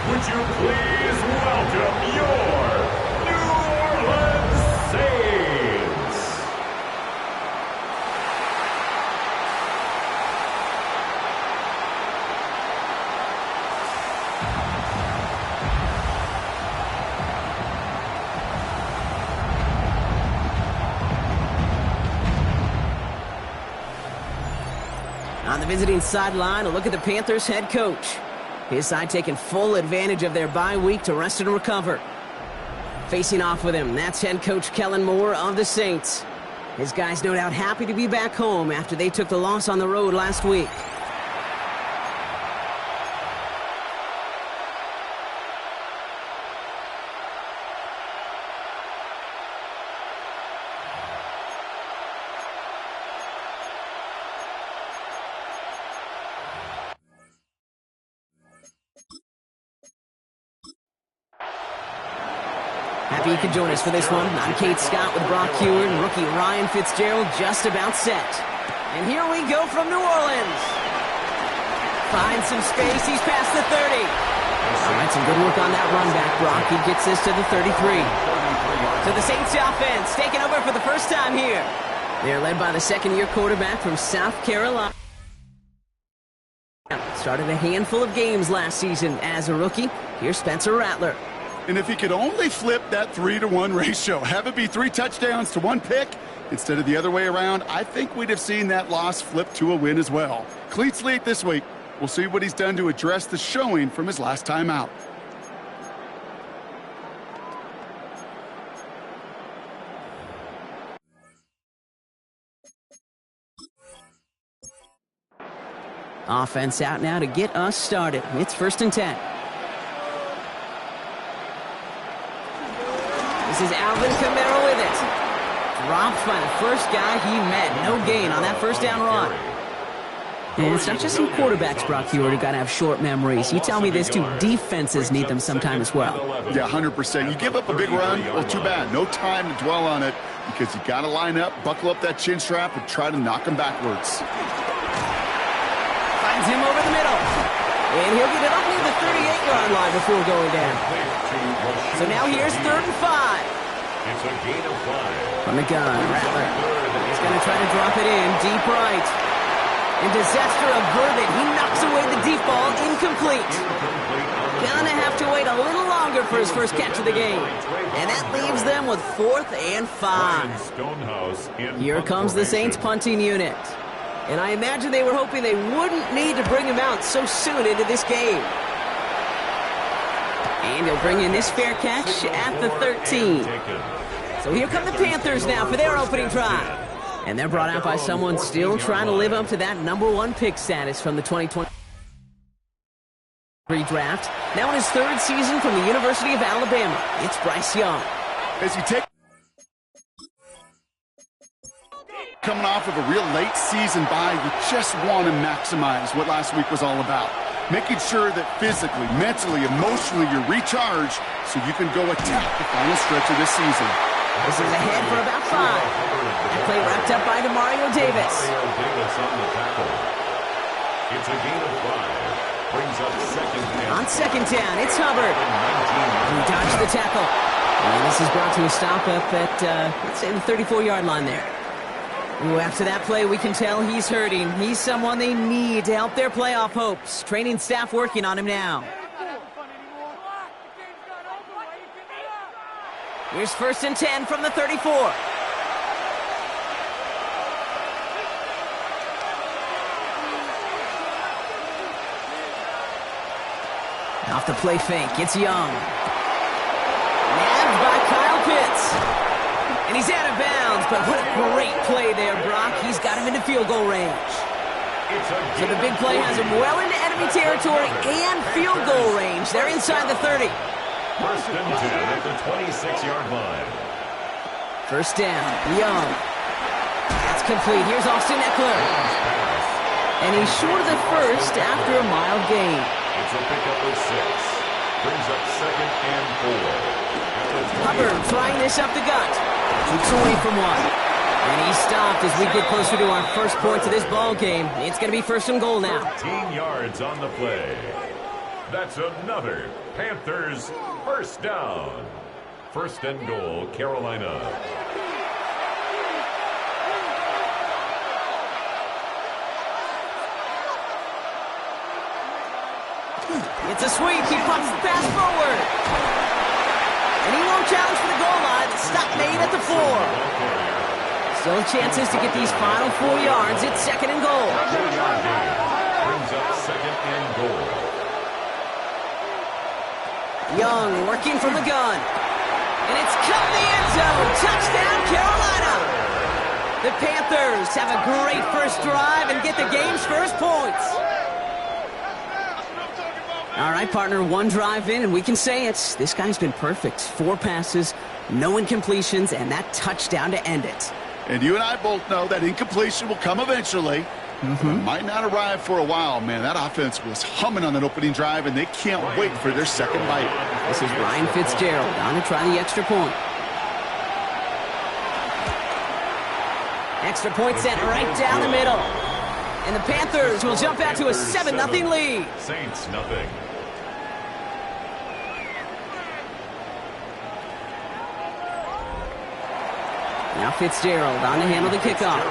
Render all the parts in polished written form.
Would you please welcome your New Orleans Saints? On the visiting sideline, a look at the Panthers head coach. His side taking full advantage of their bye week to rest and recover. Facing off with him, that's head coach Kellen Moore of the Saints. His guys no doubt happy to be back home after they took the loss on the road last week. Happy you could join us for this one. I'm Kate Scott with Brock Heward and rookie Ryan Fitzgerald just about set. And here we go from New Orleans. Finds some space. He's past the 30. All right, some good work on that run back, Brock. He gets this to the 33. So the Saints offense taking over for the first time here. They're led by the second-year quarterback from South Carolina. Started a handful of games last season as a rookie. Here's Spencer Rattler. And if he could only flip that 3-to-1 ratio, have it be 3 touchdowns to 1 pick instead of the other way around, I think we'd have seen that loss flip to a win as well. Clean slate this week. We'll see what he's done to address the showing from his last time out. Offense out now to get us started. It's 1st and 10. This is Alvin Kamara with it. Dropped by the first guy he met. No gain on that first down run. And it's not just some quarterbacks, Brock Heward, who got to have short memories. You tell me this too, defenses need them sometime as well. Yeah, 100%. You give up a big run, well, too bad. No time to dwell on it because you got to line up, buckle up that chin strap, and try to knock him backwards. Finds him over the middle. And he'll get it up near the 38-yard line before going down. So now here's 3rd and 5. It's a gain of 5. From the gun, Rattler. He's going to try to drop it in deep right. And disaster averted. He knocks away the deep ball, incomplete. Gonna have to wait a little longer for his first catch of the game. And that leaves them with 4th and 5. Here comes the Saints punting unit. And I imagine they were hoping they wouldn't need to bring him out so soon into this game. And they'll bring in this fair catch at the 13. So here come the Panthers now for their opening drive. And they're brought out by someone still trying to live up to that #1 pick status from the 2023 draft. Now in his 3rd season from the University of Alabama, it's Bryce Young. As you take coming off of a real late season bye, you just want to maximize what last week was all about. Making sure that physically, mentally, emotionally you're recharged so you can go attack the final stretch of this season. This is ahead for about 5. That play wrapped up by Demario Davis. It's a gain of 5. Brings up 2nd down. On 2nd down, it's Hubbard. He dodged the tackle. And this is brought to a stop up at, let's say, the 34-yard line there. Ooh, after that play, we can tell he's hurting. He's someone they need to help their playoff hopes. Training staff working on him now. Here's 1st and 10 from the 34. Off the play fake, it's Young. Nabbed by Kyle Pitts. And he's out of bounds, but what a great play there, Brock. He's got him into field goal range. So the big play has him well into enemy territory and field goal range. They're inside the 30. First and 10 at the 26-yard line. First down, Young. That's complete. Here's Austin Eckler. And he's short of the first after a mild gain. It's a pickup of 6. Brings up second and 4. Hubbard trying this up the gut. Keeps away from one. And he's stopped as we get closer to our first points of this ball game. It's going to be first and goal now. 13 yards on the play. That's another Panthers first down. First and goal, Carolina. It's a sweep. He pumps the pass forward. And he won't challenge for the goal line. The stop made at the 4. Still chances to get these final 4 yards. It's second and goal. Brings up second and goal. Young working from the gun. And it's cut in the end zone. Touchdown, Carolina. The Panthers have a great first drive and get the game's first points. All right, partner, one drive in, and we can say it. This guy's been perfect. 4 passes, no incompletions, and that touchdown to end it. And you and I both know that incompletion will come eventually. It might not arrive for a while, man. That offense was humming on that opening drive, and they can't wait for their second bite. This is Ryan Fitzgerald on to try the extra point. Extra point sent right down the middle. And the Panthers will jump out to a 7-0 lead. Saints nothing. Now Fitzgerald on to handle the kickoff.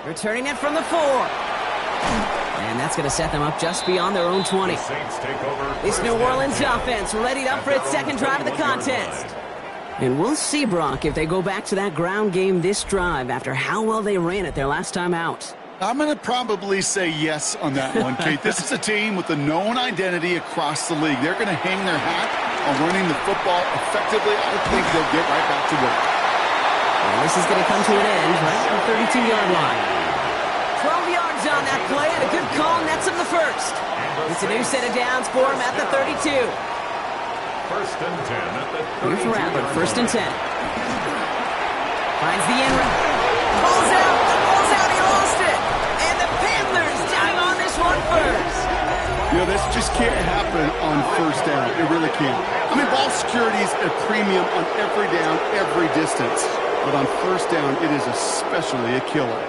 Returning it from the 4. And that's going to set them up just beyond their own 20. This New Orleans offense readied up for its second drive of the contest. And we'll see, Brock, if they go back to that ground game this drive after how well they ran it their last time out. I'm going to probably say yes on that one, Kate. This is a team with a known identity across the league. They're going to hang their hat on running the football effectively. I think they'll get right back to work. And this is going to come to an end right at the 32-yard line. 12 yards on that play and a good call nets him the first. It's a new set of downs for him at the 32. First and 10 at the 32. Here's Rattler, first and 10. Finds the end run. Ball's out. The ball's out. He lost it. And the Panthers dive on this one first. You know, this just can't happen on first down. It really can't. I mean, ball security is a premium on every down, every distance. But on first down, it is especially a killer.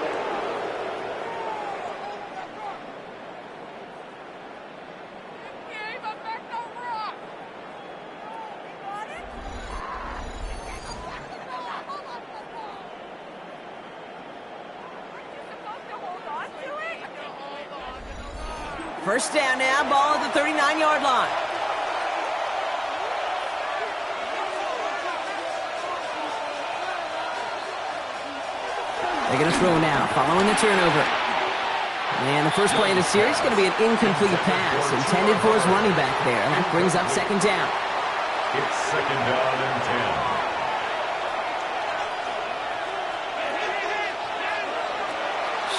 First down now, ball at the 39-yard line. They're going to throw now, following the turnover. And the first play of the series is going to be an incomplete pass intended for his running back there. And that brings up second down. It's second down and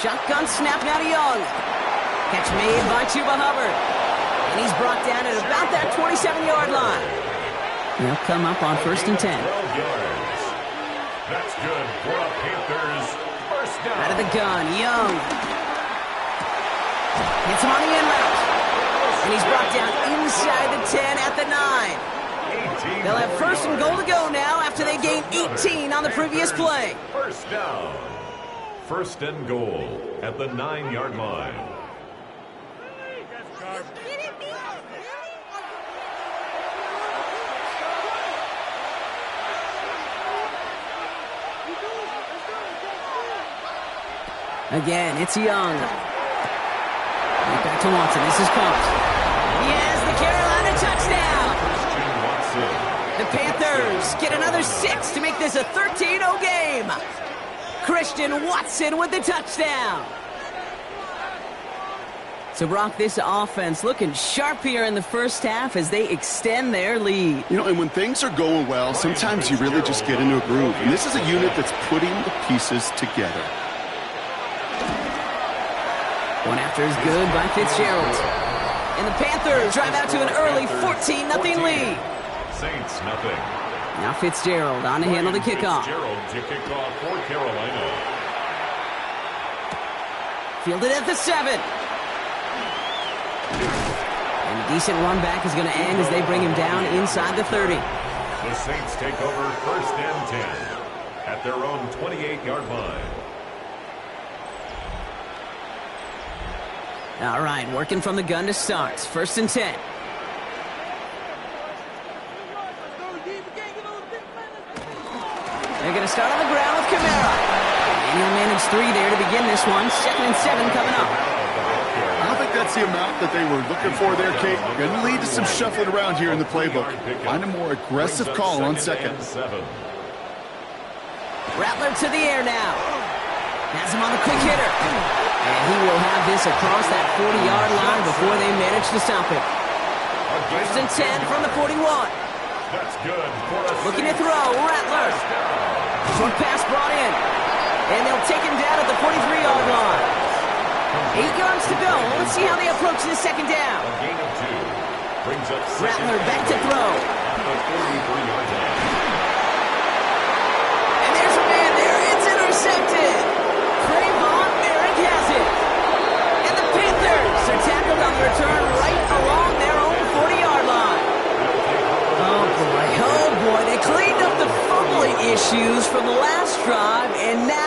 10. Shotgun snap now to Young. Catch made by Chuba Hubbard. And he's brought down at about that 27-yard line. They'll come up on first and 10. 12 yards. That's good for a Panthers first down. Out of the gun, Young. Hits him on the in route. And he's brought down inside the 10 at the 9. They'll have first and goal to go now after they gained 18 on the previous play. First down. First and goal at the 9-yard line. Again, it's Young. Back to Watson. This is caught. Yes, the Carolina touchdown. The Panthers get another 6 to make this a 13-0 game. Christian Watson with the touchdown. So, Brock, this offense looking sharp here in the first half as they extend their lead. You know, and when things are going well, sometimes you really just get into a groove. And this is a unit that's putting the pieces together. One after is good by Fitzgerald. And the Panthers drive out to an early 14-0 lead. Saints nothing. Now Fitzgerald on to handle the kickoff. Fitzgerald to kick off for Carolina. Fielded at the 7. And a decent run back is going to end as they bring him down inside the 30. The Saints take over 1st and 10 at their own 28-yard line. All right, working from the gun to start. 1st and 10. They're going to start on the ground with Kamara. And he'll manage 3 there to begin this one. 2nd and 7 coming up. I don't think that's the amount that they were looking for there, Kate. Going to lead to some shuffling around here in the playbook. Find a more aggressive call on 2nd. Rattler to the air now. Has him on the quick hitter. And he will have this across that 40-yard line before they manage to stop it. 1st and 10 from the 41. That's good. Looking to throw, Rattler. Short pass brought in. And they'll take him down at the 43-yard line. 8 yards to go. Let's see how they approach this 2nd down. A gain of 2. Brings up Rattler back to throw. at the 43-yard line. And there's a man there. It's intercepted. Trayvon Merrick has it. And the Panthers are tackled on the return right along their own 40-yard line. Oh boy, they cleaned up the fumbling issues from the last drive, and now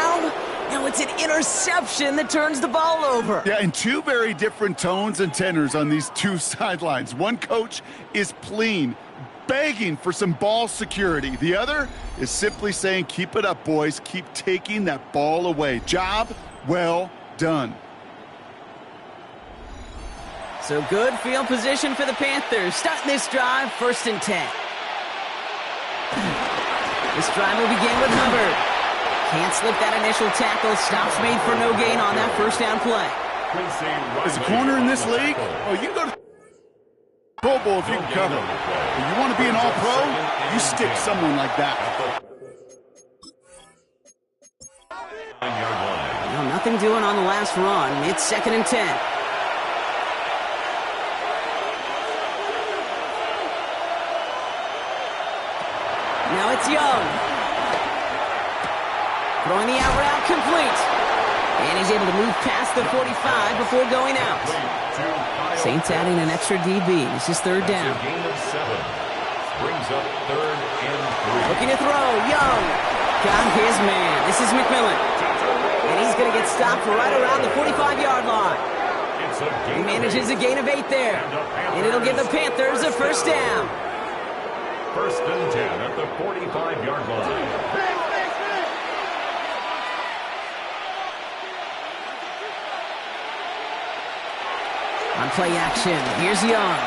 it's an interception that turns the ball over. Yeah, and 2 very different tones and tenors on these 2 sidelines. One coach is pleading, begging for some ball security. The other is simply saying, keep it up, boys. Keep taking that ball away. Job well done. So good field position for the Panthers. Starting this drive, 1st and 10. This drive will begin with Hubbard. Can't slip that initial tackle. Stops made for no gain on that 1st down play. As a corner in this league, you can go to Pro Bowl if you can cover. If you want to be an all-pro, you stick someone like that. Well, nothing doing on the last run. It's 2nd and 10. Now it's Young. Throwing the out route complete. And he's able to move past the 45 before going out. Saints adding an extra DB. This is 3rd down. Gain of 7. Brings up 3rd and 3. Looking to throw. Young. Got his man. This is McMillan. And he's going to get stopped right around the 45-yard line. He manages a gain of 8 there. And it'll give the Panthers a 1st down. 1st and 10 at the 45-yard line. On play action, here's Young.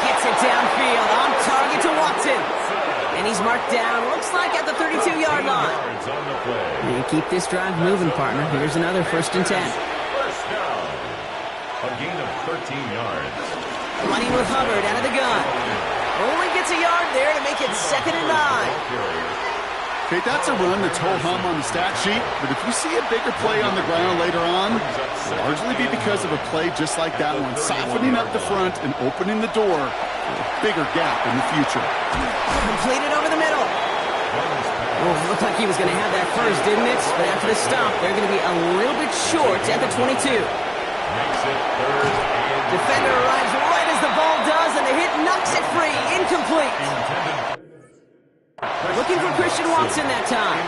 Gets it downfield, on target to Watson. And he's marked down, looks like at the 32-yard line. And you keep this drive moving, partner. Here's another 1st and 10. 1st down. A gain of 13 yards. Running with Hubbard out of the gun. Only gets a yard there to make it 2nd and 9. Okay, that's a run that's ho-hum on the stat sheet, but if you see a bigger play on the ground later on, it'll largely be because of a play just like that one, softening up the front and opening the door for a bigger gap in the future. Completed over the middle. Oh, it looked like he was going to have that first, didn't it? But after the stop, they're going to be a little bit short at the 22. Makes it 3rd and Defender arrives right as the ball does, and the hit knocks it free. Incomplete. Looking for Christian Watson that time.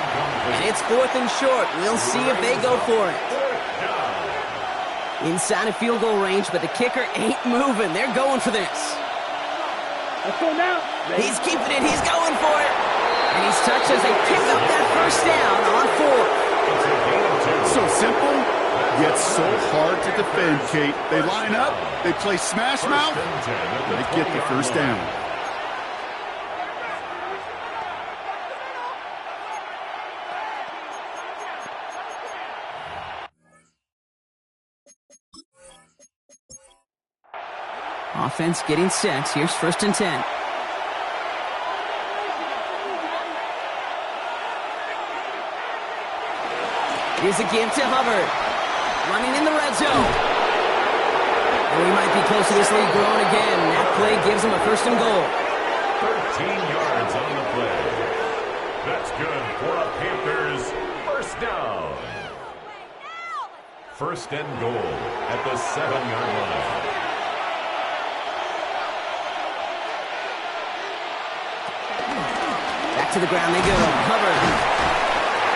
And it's 4th and short. We'll see if they go for it. Inside of field goal range, but the kicker ain't moving. They're going for this. Let's go now. He's keeping it. He's going for it. And he's touched as they pick up that 1st down on 4. So simple, yet so hard to defend, Kate. They line up, they play smash mouth, they get the 1st down. offense getting set. Here's 1st and 10. Here's a give to Hubbard. Running in the red zone. And we might be close to this lead growing again. That play gives him a 1st and goal. 13 yards on the play. That's good for a Panthers 1st down. 1st and goal at the 7-yard line. Back to the ground they go. Hubbard.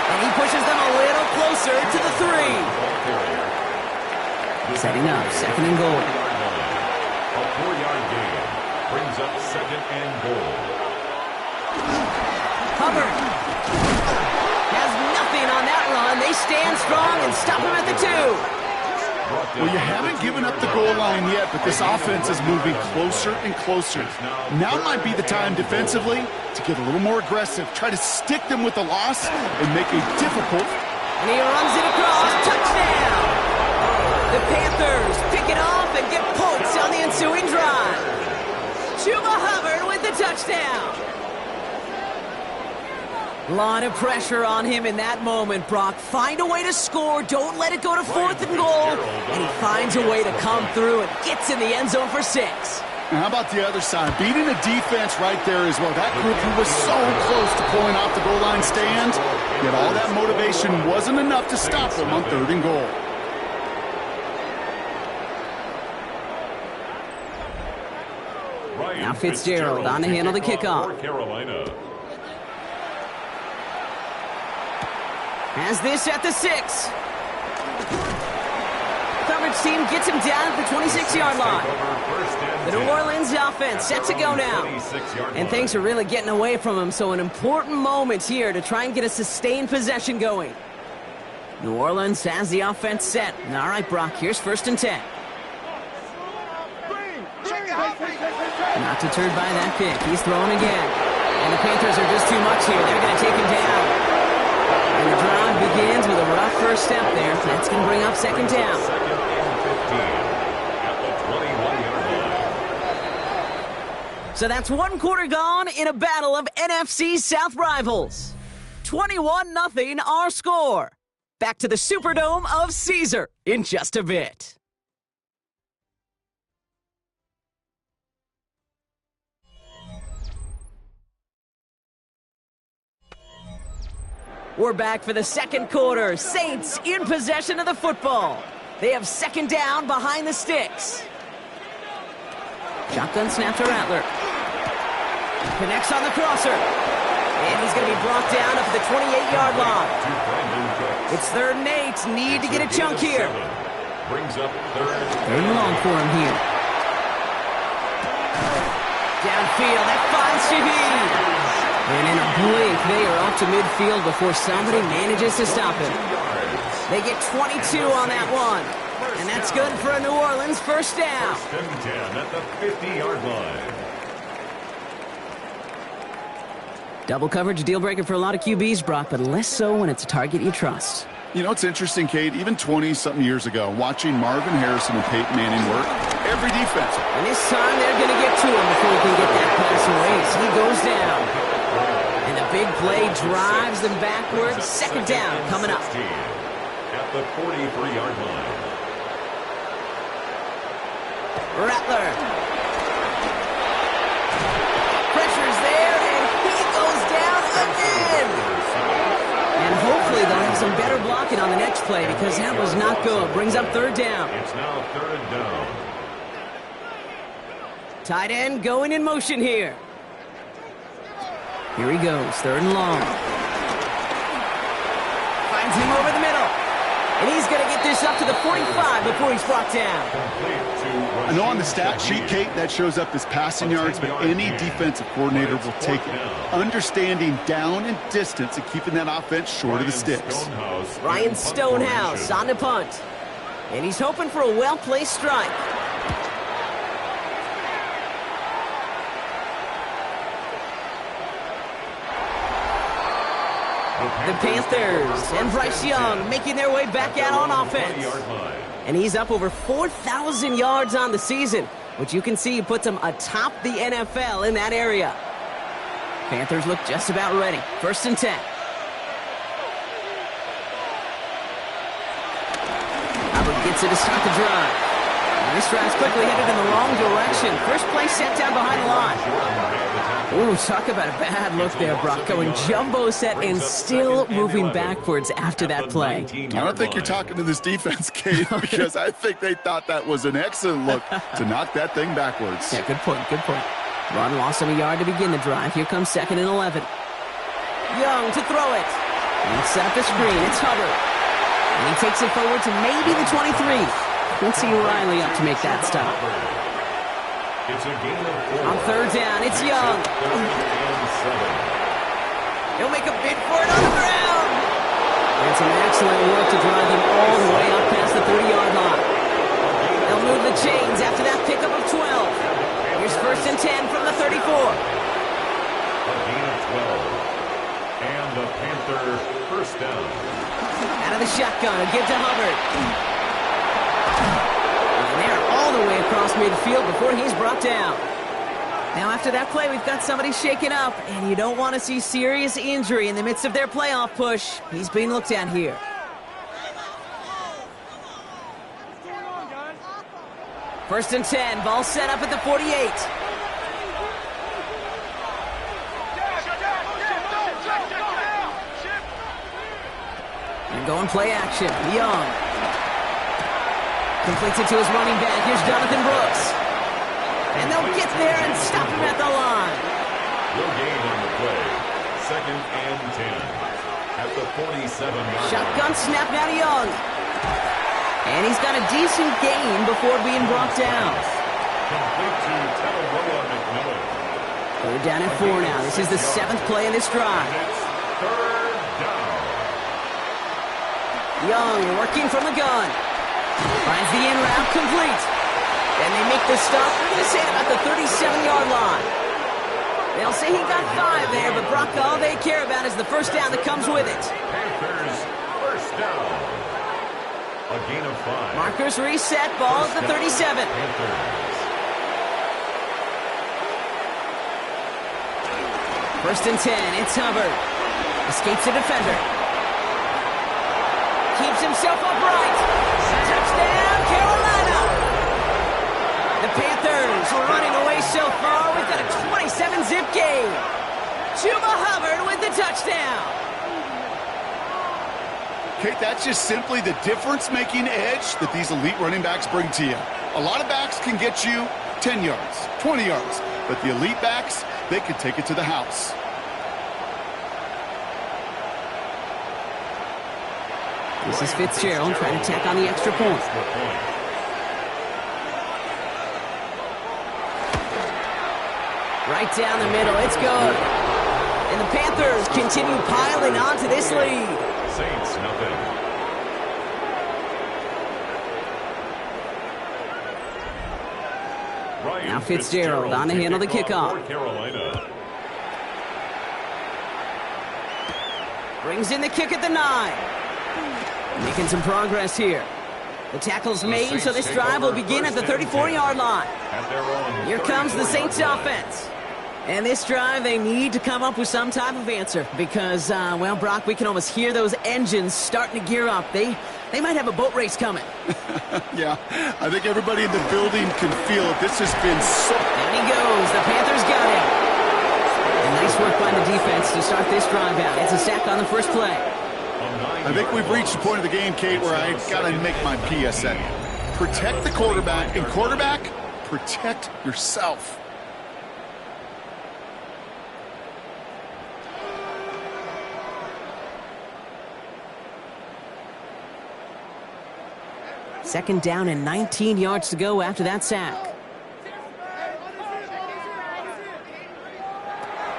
And he pushes them a little closer to the 3. Setting up 2nd and goal. A 4-yard gain brings up 2nd and goal. Hubbard has nothing on that run. They stand strong and stop him at the 2. Well, you haven't given up the goal line yet, but this offense is moving closer and closer. Now might be the time defensively to get a little more aggressive. Try to stick them with the loss and make it difficult. And he runs it across. Touchdown! The Panthers pick it off and get points on the ensuing drive. Chuba Hubbard with the touchdown. A lot of pressure on him in that moment, Brock. Find a way to score. Don't let it go to 4th and goal. And he finds a way to come through and gets in the end zone for 6. Now, how about the other side? Beating the defense right there as well. That group who was so close to pulling off the goal line stand, yet all that motivation wasn't enough to stop them on 3rd and goal. Now Fitzgerald on to handle the kickoff. Has this at the 6. Coverage team gets him down at the 26-yard line. The New Orleans offense set to go now. And things are really getting away from him, so an important moment here to try and get a sustained possession going. New Orleans has the offense set. All right, Brock, here's 1st and 10. Not deterred by that pick. He's throwing again. And the Panthers are just too much here. They're going to take him down. And the drive begins with a rough first step there. That's going to bring up 2nd down. 2nd and 15 at the 21-yard line. So that's 1 quarter gone in a battle of NFC South rivals. 21-0 our score. Back to the Superdome of Caesar in just a bit. We're back for the 2nd quarter. Saints in possession of the football. They have 2nd down behind the sticks. Shotgun snap to Rattler. Connects on the crosser. And he's going to be brought down up at the 28-yard line. It's 3rd and 8. Need to get a chunk here. Brings up 3rd and long for him here. Downfield. That finds Shaheed. And in a blink, they are off to midfield before somebody manages to stop him. They get 22 on that one. And that's good for a New Orleans 1st down. 1st and 10 at the 50-yard line. Double coverage deal breaker for a lot of QBs, Brock, but less so when it's a target you trust. You know, it's interesting, Kate, even 20-something years ago, watching Marvin Harrison and Peyton Manning work, every defense. And this time they're going to get to him before he can get that pass away. So he goes down. And the big play drives them backwards. 2nd down coming up. At the 43-yard line. Rattler. Pressure's there, and he goes down again. And hopefully they'll have some better blocking on the next play because that was not good. Brings up 3rd down. It's now 3rd down. Tight end going in motion here. Here he goes, 3rd and long. Finds him over the middle. And he's going to get this up to the 45 before he's brought down. I know on the stat sheet, Kate, that shows up as passing yards, but any defensive coordinator will take it. Understanding down and distance and keeping that offense short of the sticks. Ryan Stonehouse on the punt. And he's hoping for a well-placed strike. The Panthers and Bryce Young making their way back out on offense. And he's up over 4,000 yards on the season. which you can see puts him atop the NFL in that area. Panthers look just about ready. 1st and 10. Hubbard gets it to start the drive. And this drive's quickly headed in the wrong direction. First play set down behind the line. Ooh, talk about a bad look there, Brock. Going jumbo set and still moving backwards after that play. I don't think you're talking to this defense, Kate, because I think they thought that was an excellent look to knock that thing backwards. Yeah, good point, good point. Run lost him a yard to begin the drive. Here comes 2nd and 11. Young to throw it. And set up the screen. It's Hubbard. And he takes it forward to maybe the 23. Let's see Riley up to make that stop. It's a gain of 4. On 3rd down, it's Young. He'll make a bid for it on the ground. And some excellent work to drive him all the way up past the 30-yard line. They'll move the chains after that pickup of 12. Here's 1st and 10 from the 34. A gain of 12. And the Panther 1st down. Out of the shotgun, a give to Hubbard. And they're all the way across midfield before he's brought down. Now after that play, we've got somebody shaken up, and you don't want to see serious injury in the midst of their playoff push. He's being looked at here. First and 10, ball set up at the 48. And going play action, Young. Completes it to his running back. Here's Jonathan Brooks. And they'll get there and stop him at the line. No gain on the play. 2nd and 10. At the 47. Shotgun snap now to Young. And he's got a decent gain before being brought down. Complete to Talavera McMillan. 3rd down and 4 now. This is the 7th play in this drive. It's 3rd down. Young working from the gun. Finds the in route complete. And they make the stop. We're going to say about the 37-yard line. They'll say he got 5 there, but Brock, all they care about is the 1st down that comes with it. Panthers 1st down. A gain of 5. Markers reset. Ball at the 37. Panthers. 1st and 10. It's Hubbard. Escapes the defender. Keeps himself upright. Touchdown, Carolina. The Panthers were running away so far. We've got a 27-zip game. Chuba Hubbard with the touchdown. Kate, that's just simply the difference-making edge that these elite running backs bring to you. A lot of backs can get you 10 yards, 20 yards, but the elite backs, they can take it to the house. This is Fitzgerald trying to tack on the extra point. Right down the middle, it's good. And the Panthers continue piling onto this lead. Saints nothing. Now Fitzgerald on to handle the kickoff. Carolina. Brings in the kick at the 9. Making some progress here. The tackle's made, so this drive will begin at the 34-yard line. Here comes the Saints offense. And this drive, they need to come up with some type of answer because, well, Brock, we can almost hear those engines starting to gear up. They might have a boat race coming. Yeah, I think everybody in the building can feel it. This has been so... Down he goes. The Panthers got him. And nice work by the defense to start this drive out. It's a sack on the first play. I think we've reached the point of the game, Kate, where I got to make my PSA. Protect the quarterback, and quarterback, protect yourself. Second down and 19 yards to go after that sack.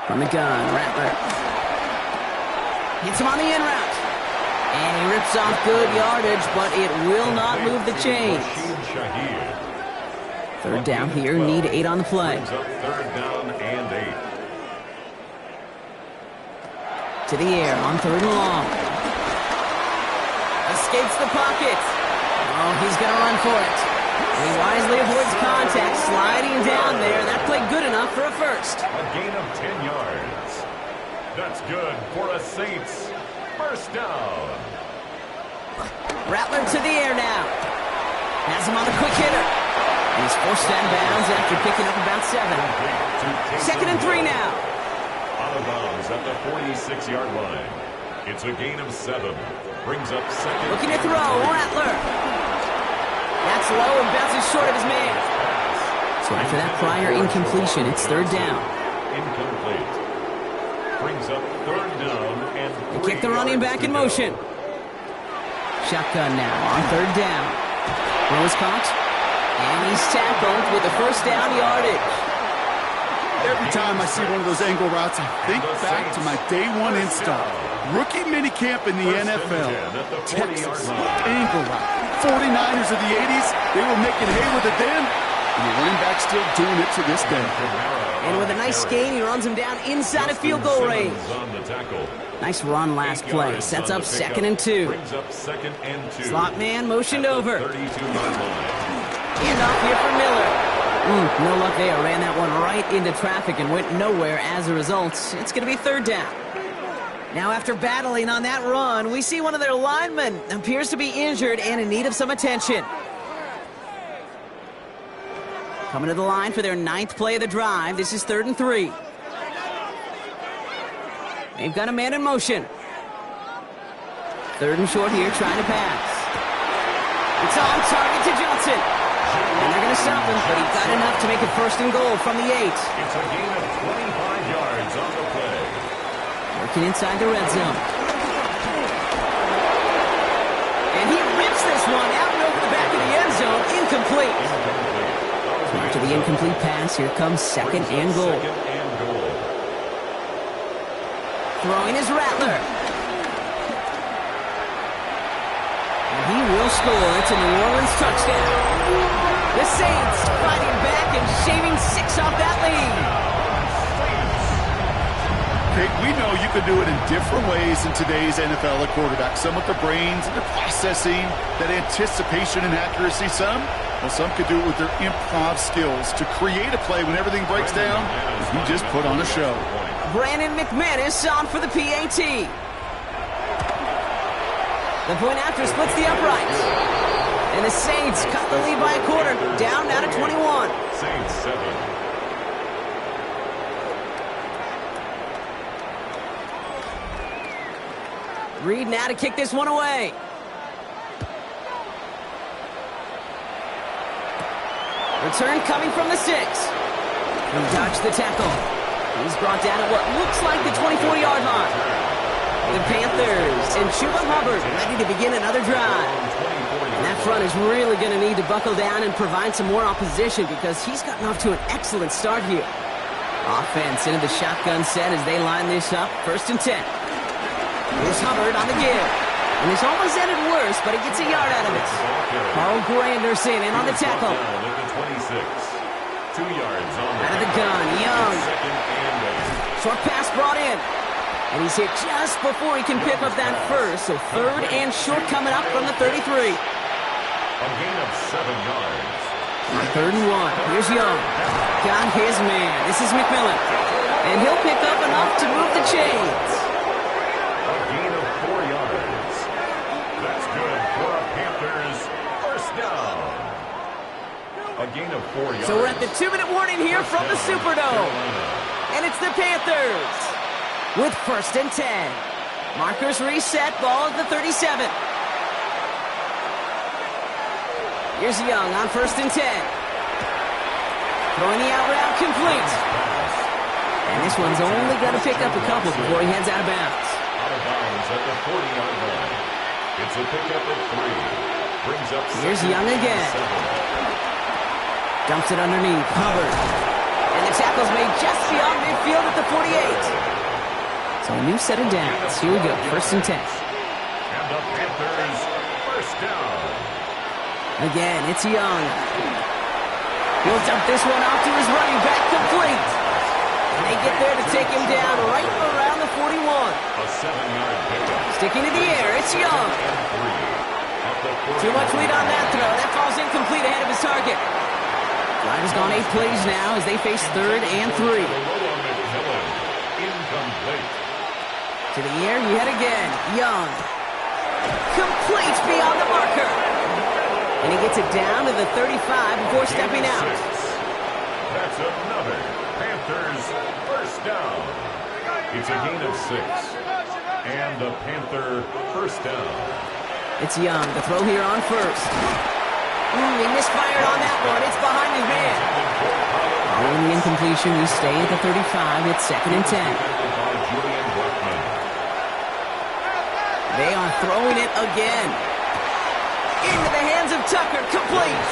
From the gun, Rattler. Hits him on the in route. And he rips off good yardage, but it will not move the chains. 3rd down here, need 8 on the play. 3rd down and 8. To the air on 3rd and long. Escapes the pocket. Oh, he's going to run for it. He wisely avoids contact, sliding down there. That played good enough for a first. A gain of 10 yards. That's good for a Saints first down. Rattler to the air now. Has him on the quick hitter. And he's forced out of bounds after picking up about 7. 2nd and 3 now. Out of bounds at the 46-yard line. It's a gain of 7. Brings up second. Looking to throw. Rattler. That's low and bounces short of his man. So after that prior incompletion, it's 3rd down. Incomplete. Brings up 3rd down and They kick the running back in motion. Shotgun now on 3rd down. Throw is caught. And he's tackled with the first down yardage. Every time I see one of those angle routes, I think back to my day 1 install. Rookie minicamp in the NFL. Texas, angle route. 49ers of the 80s, they were making hay with it then, and the running back's still doing it to this day. And with a nice gain, he runs him down inside of field goal range. Nice run last play. Sets up 2nd and 2. Slot man motioned over. Hand off here for Miller. No luck there. Ran that one right into traffic and went nowhere as a result. It's going to be 3rd down. Now, after battling on that run, we see one of their linemen appears to be injured and in need of some attention. Coming to the line for their 9th play of the drive. This is 3rd and 3. They've got a man in motion. 3rd and short here, trying to pass. It's on target to Johnson. And they're going to stop him, but he got enough to make it 1st and goal from the 8. It's a gain of 25 yards on the play. Working inside the red zone. And he rips this one out and over the back of the end zone. Incomplete. After the incomplete pass, here comes 2nd and goal. Throwing is Rattler. And he will score. It's a New Orleans touchdown. The Saints fighting back and shaving 6 off that lead. We know you can do it in different ways in today's NFL at quarterback. Some with their brains and their processing, that anticipation and accuracy. Some could do it with their improv skills to create a play when everything breaks down. You just put on a show. Brandon McManus on for the PAT. The point after splits the uprights. And the Saints cut the lead by a quarter. Down now to 21. Saints 7. Reed now to kick this one away. Return coming from the 6. He dodged the tackle. He's brought down at what looks like the 24-yard line. The Panthers and Chuba Hubbard ready to begin another drive. And that front is really going to need to buckle down and provide some more opposition because he's gotten off to an excellent start here. Offense into the shotgun set as they line this up. 1st and 10. Here's Hubbard on the give. And this almost ended worse, but he gets a yard out of it. Carl Granderson in on the tackle. 26. 2 yards on out of the gun, Young. Short pass brought in. And he's hit just before he can pick up that first. So 3rd and short coming up from the 33. A gain of 7 yards. 3rd and 1. Here's Young. Got his man. This is McMillan. And he'll pick up enough to move the chains. A gain of 4 yards. That's good for a Panthers first down. A gain of 4 yards. So we're at the 2-minute warning here from the Superdome. And it's the Panthers with 1st and 10. Markers reset, ball at the 37. Here's Young on 1st and 10. Throwing the out route complete. And this one's only got to pick up a couple before he heads out of bounds. Out of bounds at the 40-yard line. It's a pickup at 3. Brings up Here's Young again. Dumps it underneath. Hubbard. And the tackle's made just beyond midfield at the 48. So a new set of downs. Here we go. 1st and 10. And the Panthers first down. Again, it's Young. He'll dump this one off to his running back complete. And they get there to take him down right around the 41. A 7-yard pickup. Sticking to the air, it's Young. And 3 at Too much lead on that throw. That falls incomplete ahead of his target. Drive has gone 8 plays now as they face 3rd and 3. To the air yet again. Young. Complete beyond the marker. And he gets it down to the 35 before stepping out. That's another Panthers first down. It's a gain of 6. And the Panther first down. It's Young. The throw here on first. He misfired on that one. It's behind his man. Following the incompletion, we stay at the 35. It's 2nd and 10. They are throwing it again. Into the hands of Tucker. Complete.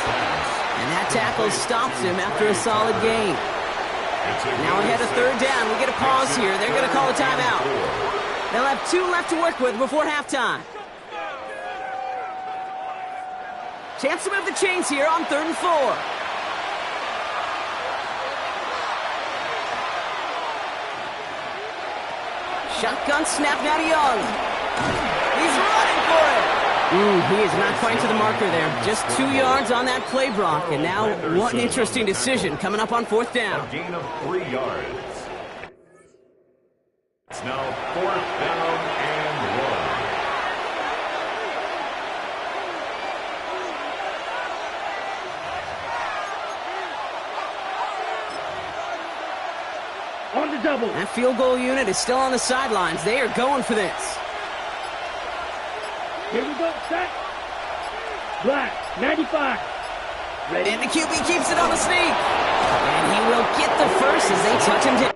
And that tackle stops him after a solid gain. Now ahead of 3rd down. We get a pause here. They're going to call a timeout. They'll have 2 left to work with before halftime. Chance to move the chains here on 3rd and 4. Shotgun snap now to Young. He's running for it. He is not quite to the marker there. Just 2 yards on that play, Brock. And now, what an interesting decision coming up on 4th down. A gain of 3 yards. It's now 4th down and 1. On the double. That field goal unit is still on the sidelines. They are going for this. Here we go, set. Black, 95. Ready. And the QB keeps it on the sneak. And he will get the first as they touch him down.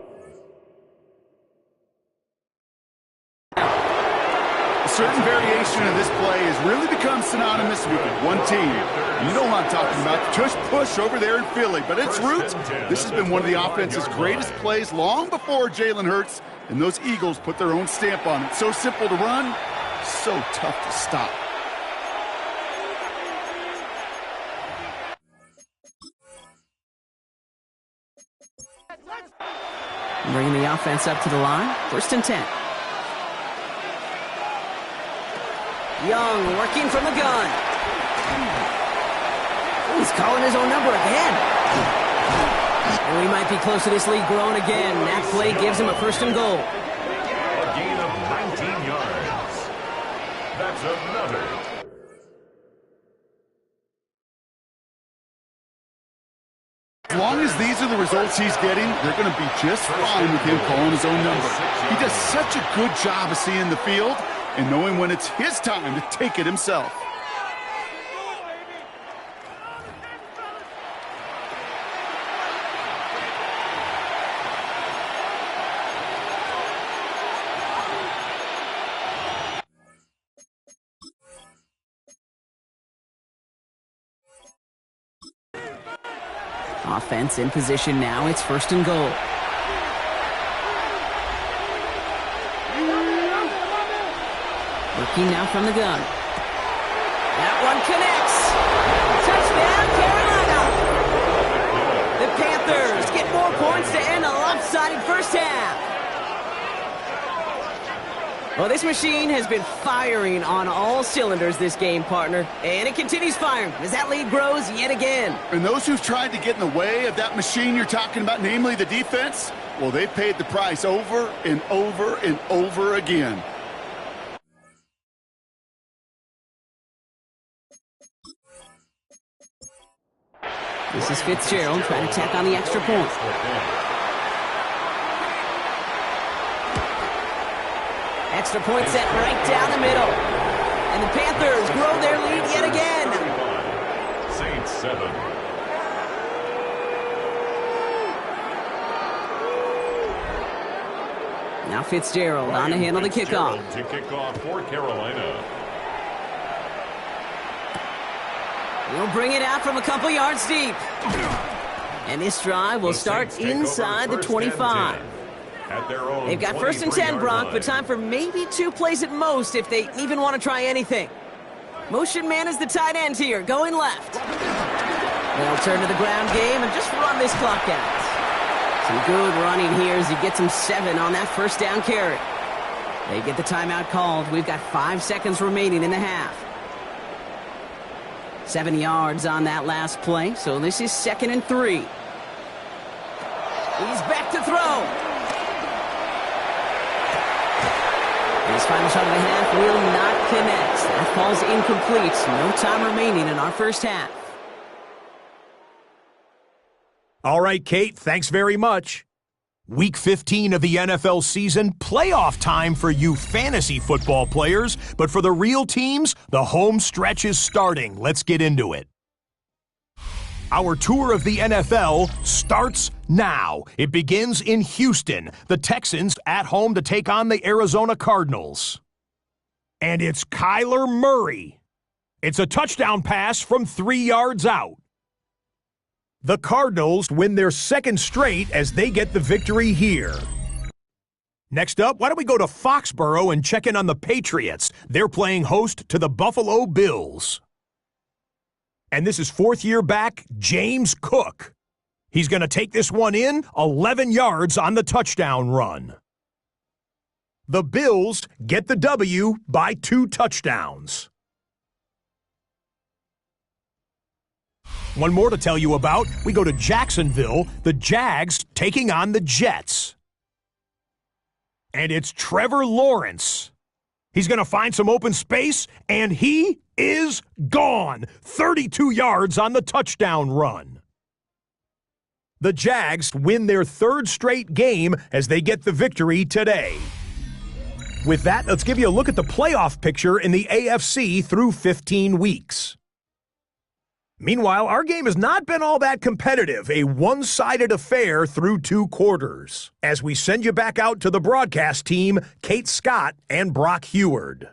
A certain variation of this play has really become synonymous with one team. You know what I'm talking about. Just push over there in Philly. But its roots, this has been one of the offense's greatest plays long before Jalen Hurts and those Eagles put their own stamp on it. So simple to run, so tough to stop. Bringing the offense up to the line. 1st and 10. Young working from the gun. He's calling his own number again. And we might be close to this lead growing again. That play gives him a 1st and goal. A gain of 19 yards. That's another. As long as these are the results he's getting, they're going to be just fine with him calling his own number. He does such a good job of seeing the field and knowing when it's his time to take it himself. Offense in position now. It's 1st and goal. Working now from the gun. That one connects. Touchdown, Carolina. The Panthers get more points to end a lopsided first half. Well, this machine has been firing on all cylinders this game, partner. And it continues firing as that lead grows yet again. And those who've tried to get in the way of that machine you're talking about, namely the defense, well, they've paid the price over and over and over again. This is Fitzgerald trying to tack on the extra point. Extra point set right down the middle. And the Panthers grow their lead yet again. Saints 7. Now Fitzgerald on to handle the kickoff. To kick off for Carolina. He'll bring it out from a couple yards deep. And this drive will start inside the 25. They've got 1st and 10, Brock, but time for maybe 2 plays at most if they even want to try anything. Motion man is the tight end here, going left. They'll turn to the ground game and just run this clock out. Some good running here as he gets him 7 on that 1st down carry. They get the timeout called. We've got 5 seconds remaining in the half. 7 yards on that last play, so this is 2nd and 3. He's back to throw. His final shot of the half will not connect. That falls incomplete. No time remaining in our first half. All right, Kate, thanks very much. Week 15 of the NFL season, playoff time for you fantasy football players, but for the real teams, the home stretch is starting. Let's get into it. Our tour of the NFL starts now. It begins in Houston. The Texans at home to take on the Arizona Cardinals. And it's Kyler Murray. It's a touchdown pass from 3 yards out. The Cardinals win their 2nd straight as they get the victory here. Next up, why don't we go to Foxborough and check in on the Patriots? They're playing host to the Buffalo Bills. And this is 4th-year back James Cook. He's going to take this one in, 11 yards on the touchdown run. The Bills get the W by 2 touchdowns. One more to tell you about. We go to Jacksonville, the Jags taking on the Jets. And it's Trevor Lawrence. He's going to find some open space, and he is gone. 32 yards on the touchdown run. The Jags win their 3rd straight game as they get the victory today. With that, let's give you a look at the playoff picture in the AFC through 15 weeks. Meanwhile, our game has not been all that competitive, a one-sided affair through 2 quarters. As we send you back out to the broadcast team, Kate Scott and Brock Heward.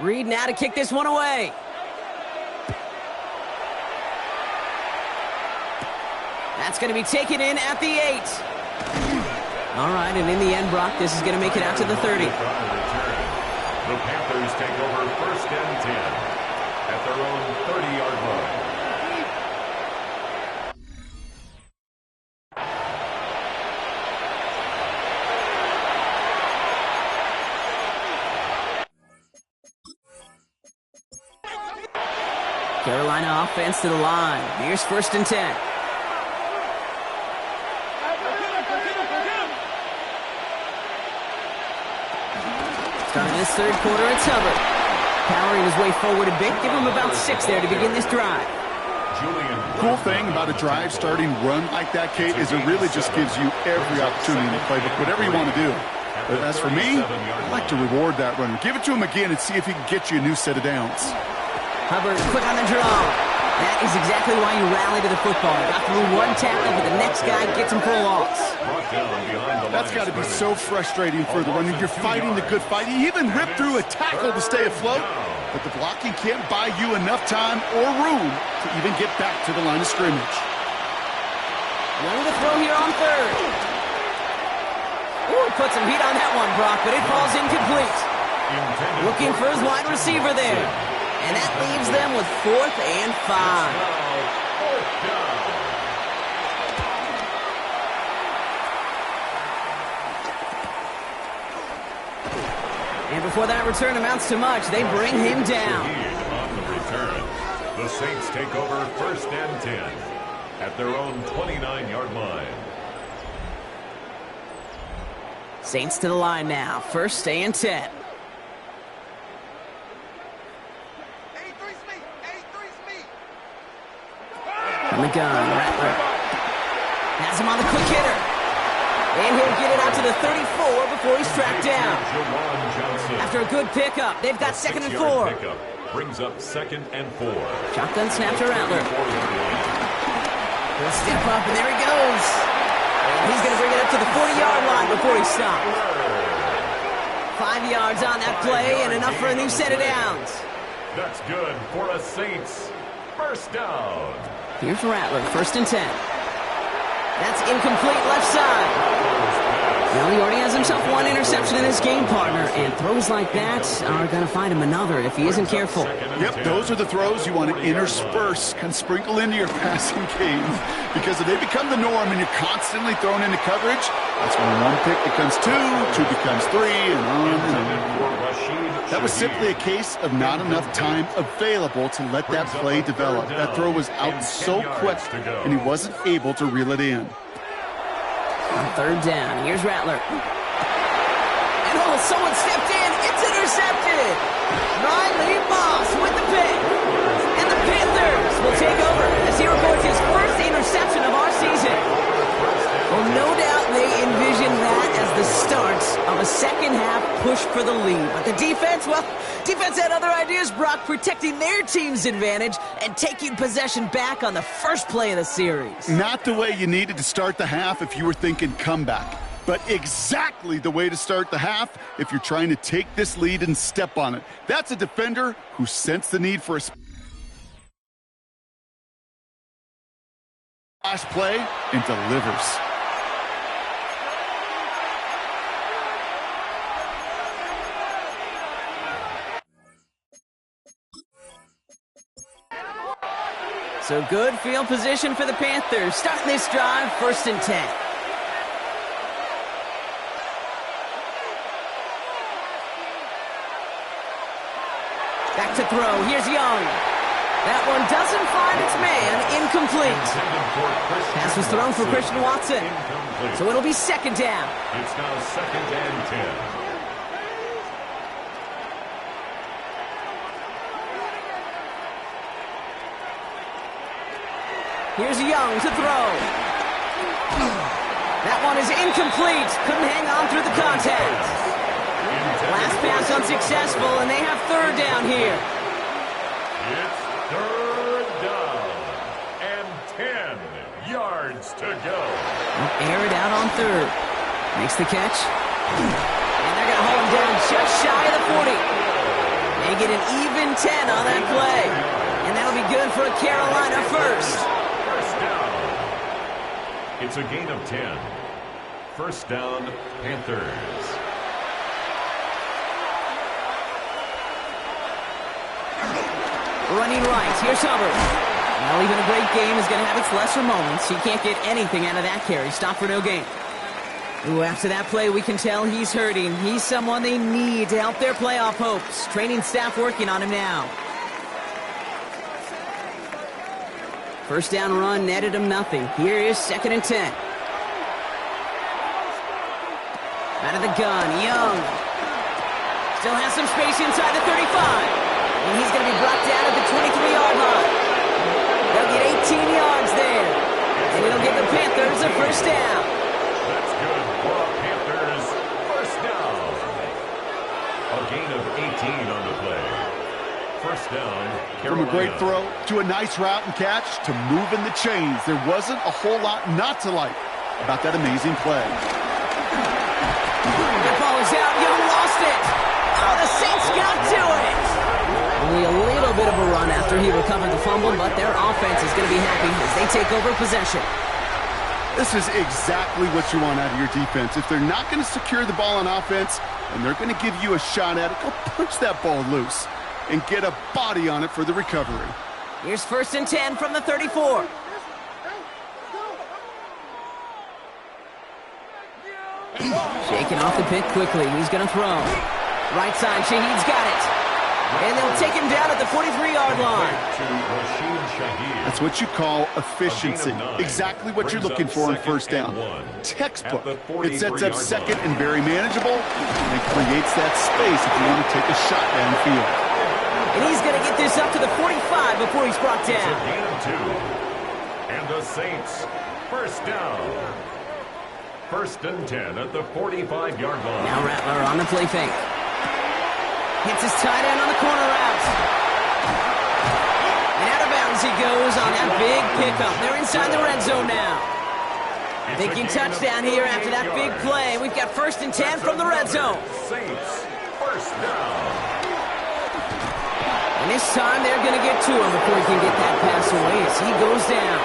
Reed now to kick this one away. That's going to be taken in at the 8. All right, and in the end, Brock, this is going to make it out to the 30. The Panthers take over 1st and 10 at their own 30-yard line. Carolina offense to the line. Here's 1st and 10. Starting this 3rd quarter, it's Hubbard. Powering his way forward a bit. Give him about 6 there to begin this drive. Cool thing about a drive starting run like that, Kate, is it really just gives you every opportunity in the playbook, whatever you want to do. But as for me, I'd like to reward that runner. Give it to him again and see if he can get you a new set of downs. Hubbard quick on the draw. That is exactly why you rally to the football. Got through one tackle, but the next guy gets him for a loss. That's got to be so frustrating for the runner. You're fighting the good fight. You even ripped through a tackle to stay afloat, but the blocking can't buy you enough time or room to even get back to the line of scrimmage. Young to throw here on 3rd. Ooh, put some heat on that one, Brock, but it falls incomplete. Looking for his wide receiver there. And that leaves them with 4th and 5. And before that return amounts to much, they bring him down. On the return, the Saints take over 1st and 10 at their own 29-yard line. Saints to the line now. 1st and 10. On the gun, Rattler has him on the quick hitter. And he'll get it out to the 34 before he's tracked down. After a good pickup, they've got 2nd and 4. brings up 2nd and 4. Shotgun snap to Rattler. He'll step up, and there he goes. And he's going to bring it up to the 40-yard line before he stops. 5 yards on that play, and enough for a new set of downs. That's good for a Saints first down. Here's Rattler, 1st and 10. That's incomplete left side. Well, he already has himself one interception in his game, partner, and throws like that are going to find him another if he isn't careful. Yep, those are the throws you want to intersperse and sprinkle into your passing game, because if they become the norm and you're constantly thrown into coverage, that's when one pick becomes two becomes three, and on and on. That was simply a case of not enough time available to let that play develop. That throw was out so quick, and he wasn't able to reel it in. On 3rd down, here's Rattler. And someone stepped in. It's intercepted. Riley Moss with the pick. And the Panthers will take over as he records his first interception of our season. Well, no doubt they envisioned that as the start of a second-half push for the lead. But the defense, well, defense had other ideas, Brock, protecting their team's advantage and taking possession back on the first play of the series. Not the way you needed to start the half if you were thinking comeback, but exactly the way to start the half if you're trying to take this lead and step on it. That's a defender who sensed the need for a splash play and delivers. So good field position for the Panthers. Starting this drive, 1st and 10. Back to throw. Here's Young. That one doesn't find its man. Incomplete. Pass was thrown for Christian Watson. So it'll be 2nd down. It's now 2nd and 10. Here's Young to throw. That one is incomplete. Couldn't hang on through the contact. Last pass unsuccessful, and they have 3rd down here. It's 3rd down and 10 yards to go. Air it out on 3rd. Makes the catch. And they're going to hold him down just shy of the 40. They get an even 10 on that play. And that'll be good for a Carolina first. It's a gain of 10. 1st down, Panthers. Running right, here's Hubbard. Well, even a great game is going to have its lesser moments. He can't get anything out of that carry. Stop for no gain. Ooh, after that play, we can tell he's hurting. He's someone they need to help their playoff hopes. Training staff working on him now. 1st down run netted him nothing. Here is 2nd and 10. Out of the gun, Young. Still has some space inside the 35. And he's going to be brought down at the 23-yard line. They'll get 18 yards there. And it'll give the Panthers a 1st down. That's good for a Panthers first down. A gain of 18 on the play. 1st down, Carolina. From a great throw to a nice route and catch to moving the chains, there wasn't a whole lot not to like about that amazing play. That ball is out. Young lost it. Oh, the Saints got to it. Only a little bit of a run after he recovered the fumble, but their offense is going to be happy as they take over possession. This is exactly what you want out of your defense. If they're not going to secure the ball on offense and they're going to give you a shot at it, go punch that ball loose and get a body on it for the recovery. Here's 1st and 10 from the 34. Shaking off the pick quickly. He's going to throw. Right side, Shaheed's got it. And they'll take him down at the 43-yard line. That's what you call efficiency. Exactly what you're looking for on 1st down. Textbook. It sets up 2nd and very manageable, and it creates that space if you want to take a shot downfield. And he's going to get this up to the 45 before he's brought down. It's a gain of 2. And the Saints, 1st down. 1st and 10 at the 45-yard line. Now Rattler on the play fake. Hits his tight end on the corner route. he goes on that big pickup. They're inside the red zone now. Thinking touchdown here after that big play. We've got 1st and 10 from the red zone. Saints, first down. And this time they're going to get to him before he can get that pass away as he goes down.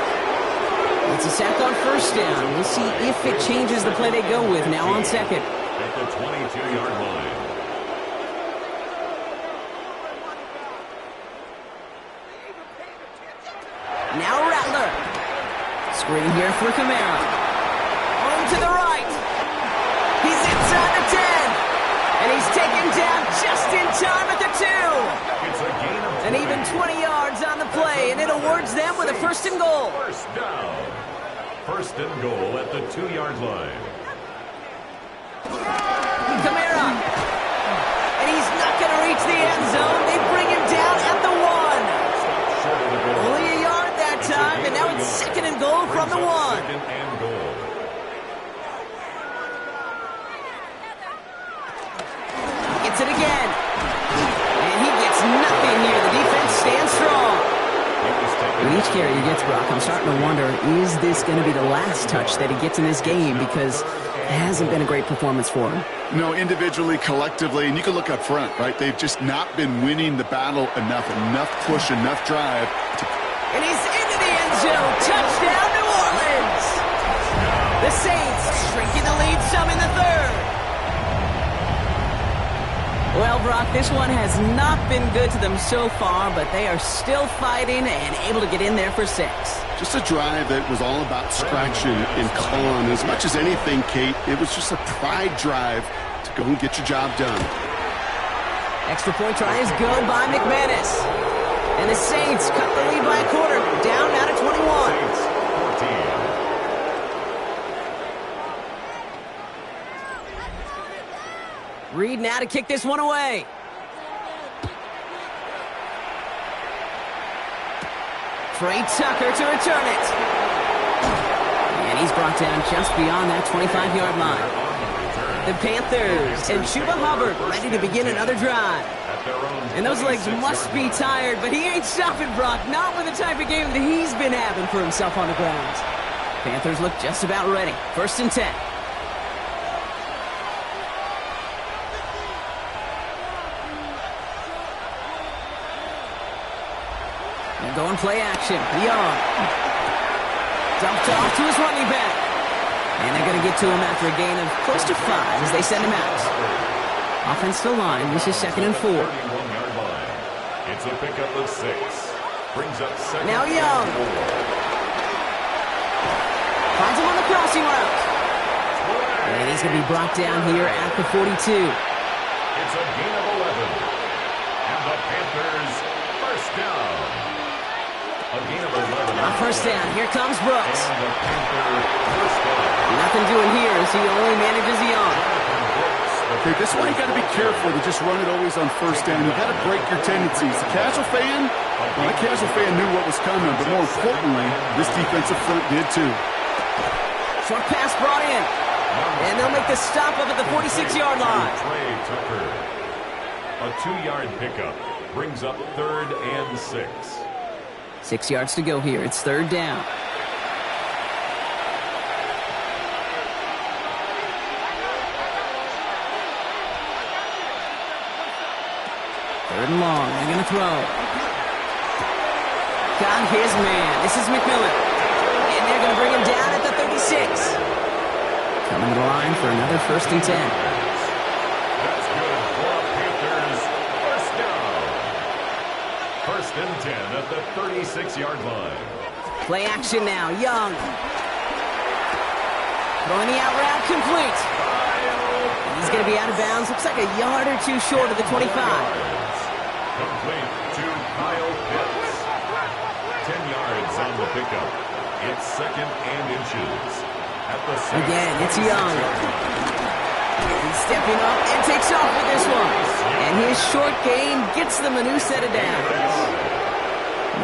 It's a sack on 1st down. We'll see if it changes the play they go with now on 2nd. At the 22-yard line. Now Rattler. Screen here for Kamara. On to the right. He's inside the 10. And he's taken down just in time at the 2. It's a gain of 20. And even 20 yards on the play, and it awards them with a 1st and goal. First down. 1st and goal at the 2-yard line. Kamara. And he's not going to reach the end zone. They bring him down at the 1. Only a yard that time, and now it's 2nd and goal from the 1. 2nd and goal. Gets it again. And he gets nothing here. The defense stands strong. With each carry he gets, Brock, I'm starting to wonder, is this going to be the last touch that he gets in this game? Because it hasn't been a great performance for him. No, individually, collectively, and you can look up front, right? They've just not been winning the battle enough push, enough drive. And he's into the end zone. Touchdown, New Orleans. The Saints shrinking the lead some in the 3rd. Well, Brock, this one has not been good to them so far, but they are still fighting and able to get in there for 6. Just a drive that was all about scratching and clawing. As much as anything, Kate, it was just a pride drive to go and get your job done. Extra point try is good by McManus. And the Saints cut the lead by a quarter, down now to 21. Saints, 14. Reed now to kick this one away. Trey Tucker to return it. And he's brought down just beyond that 25-yard line. The Panthers and Chuba Hubbard ready to begin another drive. And those legs must be tired, but he ain't stopping, Brock. Not with the type of game that he's been having for himself on the ground. Panthers look just about ready. 1st and 10. Going play action. Young. Dumped off to his running back. And they're going to get to him after a gain of close to 5 as they send him out. Offensive line. This is 2nd and 4. 31-yard line. It's a pickup of 6. Brings up 2nd. Now Young. Finds him on the crossing route. And he's going to be brought down here at the 42. It's a gain of 11. And the Panthers, 1st down. A gain of 11. On 1st down, here comes Brooks. And the Panther, 1st down. Nothing doing here as he only manages Young. Okay, this one you got to be careful to just run it always on 1st down. You got to break your tendencies. The casual fan, well, the casual fan knew what was coming, but more importantly, this defensive front did too. Short pass brought in. And they'll make the stop up at the 46-yard line. Trey Tucker. A 2-yard pickup brings up 3rd and 6. 6 yards to go here. It's 3rd down. Third and long. They're going to throw. Got his man. This is McMillan. And they're going to bring him down at the 36. Coming to the line for another 1st and 10. That's good for Panthers. 1st down. 1st and 10 at the 36-yard line. Play action now. Young. Throwing the out route complete. He's going to be out of bounds. Looks like a yard or 2 short of the 25. Complete to Kyle Pitts. 10 yards on the pickup. It's 2nd and inches. At the again, it's Young. He's stepping up and takes off with this one. And his short gain gets them a new set of downs.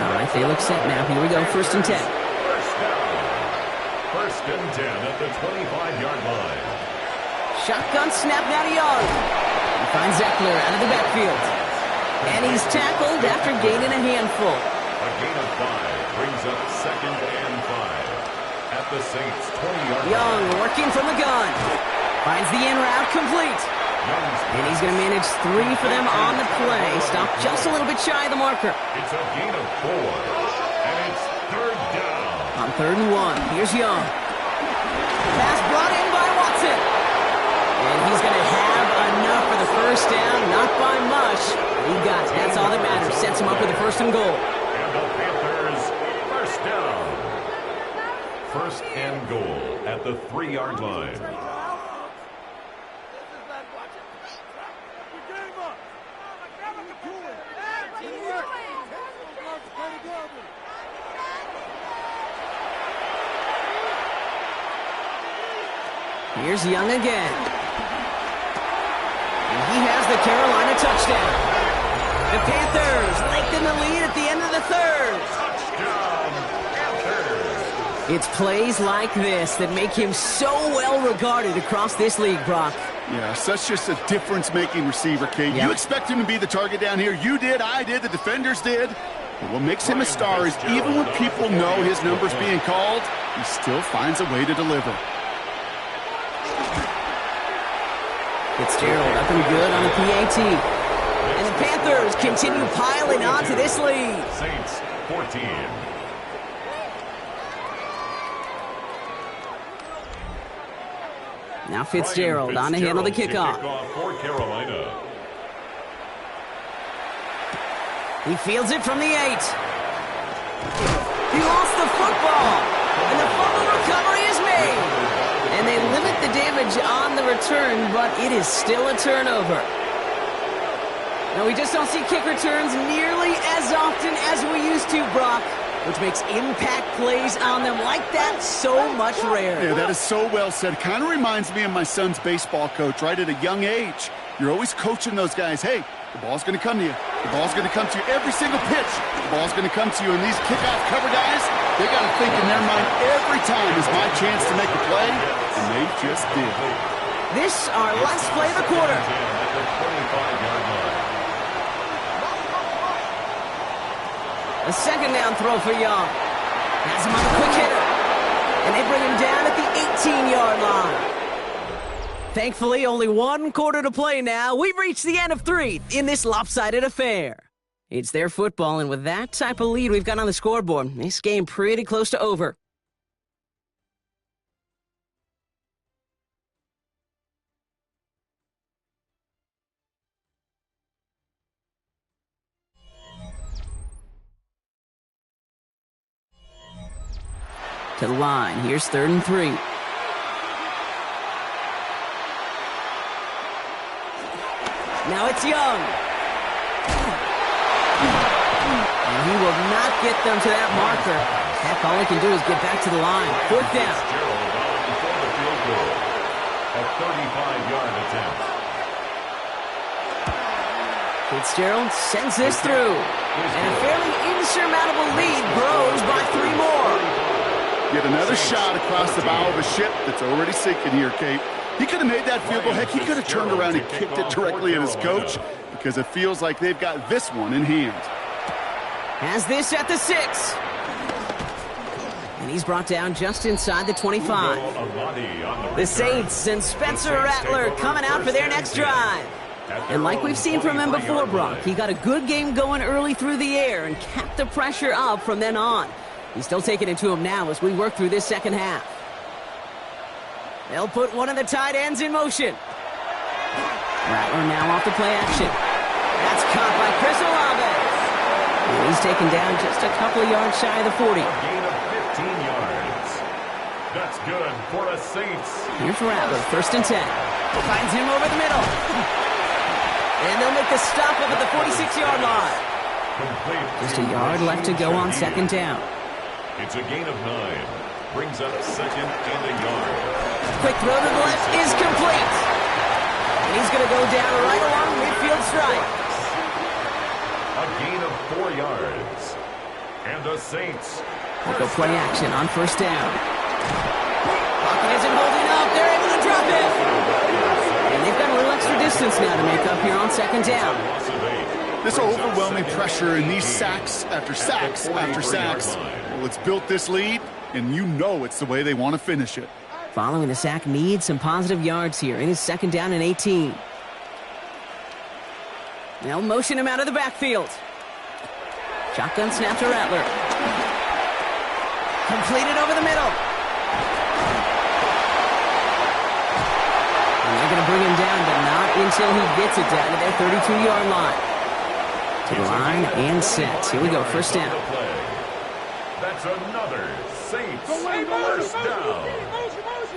All right, they look set now. Here we go, 1st and 10. 1st down. 1st and 10 at the 25-yard line. Shotgun snap now to Young. He finds Eckler out of the backfield. And he's tackled after gaining a handful. A gain of 5 brings up 2nd and 5. At the Saints' 20-yard line. Young working from the gun. Finds the in route complete. And he's going to manage 3 for them on the play. Stopped just a little bit shy of the marker. It's a gain of 4. And it's 3rd down. On 3rd and 1, here's Young. Pass brought in by Watson. And he's going to have enough for the first down. Not by much. He got it. That's all that matters. Sets him up with the 1st and goal. And the Panthers, 1st down. 1st and goal at the 3-yard line. Here's Young again. And he has the Carolina touchdown. The Panthers lengthen the lead at the end of the 3rd. Touchdown, Panthers. It's plays like this that make him so well regarded across this league, Brock. Yeah, such just a difference-making receiver, Kate. Yep. You expect him to be the target down here. You did, I did, the defenders did. But what makes him a star is even when people know his number's being called, he still finds a way to deliver. Fitzgerald up and good on the PAT. And the Panthers continue piling on to this lead. Saints, 14. Now Fitzgerald on to handle the kickoff. For Carolina. He fields it from the 8. He lost the football. And the fumble recovery is made. And they limit the damage on the return, but it is still a turnover. Now, we just don't see kick returns nearly as often as we used to, Brock, which makes impact plays on them like that so much rarer. Yeah, that is so well said. Kind of reminds me of my son's baseball coach, right at a young age. You're always coaching those guys, hey, the ball's going to come to you. The ball's going to come to you every single pitch. The ball's going to come to you. And these kickoff cover guys, they got to think in their mind every time is my chance to make a play. And they just did. This our last play of the quarter. A 2nd down throw for Young. Has him on a quick hitter. And they bring him down at the 18-yard line. Thankfully, only 1 quarter to play now. We've reached the end of 3 in this lopsided affair. It's their football, and with that type of lead we've got on the scoreboard, this game pretty close to over. To the line. Here's 3rd and 3. Now it's Young. And he will not get them to that marker. Heck, all he can do is get back to the line. 4th down. For the field goal. A 35-yard attempt. Fitzgerald sends this through. And a fairly insurmountable lead grows by 3 more. Yet another shot across the bow of a ship that's already sinking here, Kate. He could have made that field goal. Heck, he could have turned around and kicked it directly at his coach because it feels like they've got this one in hand. Has this at the 6. And he's brought down just inside the 25. The Saints and Spencer Rattler coming out for their next drive. And like we've seen from him before, Brock, he got a good game going early through the air and kept the pressure up from then on. He's still taking it to him now as we work through this second half. They'll put one of the tight ends in motion. Rattler now off the play action. That's caught by Chris Olave. And he's taken down just a couple of yards shy of the 40. A gain of 15 yards. That's good for the Saints. Here's Rattler, 1st and 10. Finds him over the middle. And they'll make the stop up at the 46-yard line. Just a yard left to go on 2nd down. It's a gain of 9. Brings up 2nd and a yard. Quick throw to the left is complete. And he's going to go down right along midfield stripe. A gain of 4 yards. And the Saints. They'll go play action on 1st down. Pocket isn't holding up. They're able to drop it. And they've got a little extra distance now to make up here on 2nd down. Loss of 8. This overwhelming pressure and these sacks after sacks after sacks, well, it's built this lead, and you know it's the way they want to finish it. Following the sack needs some positive yards here. It is 2nd down and 18. They'll motion him out of the backfield. Shotgun snap to Rattler. Completed over the middle. And they're going to bring him down, but not until he gets it down to their 32-yard line. To the line and set. Here we go, 1st down. That's another Saints first down.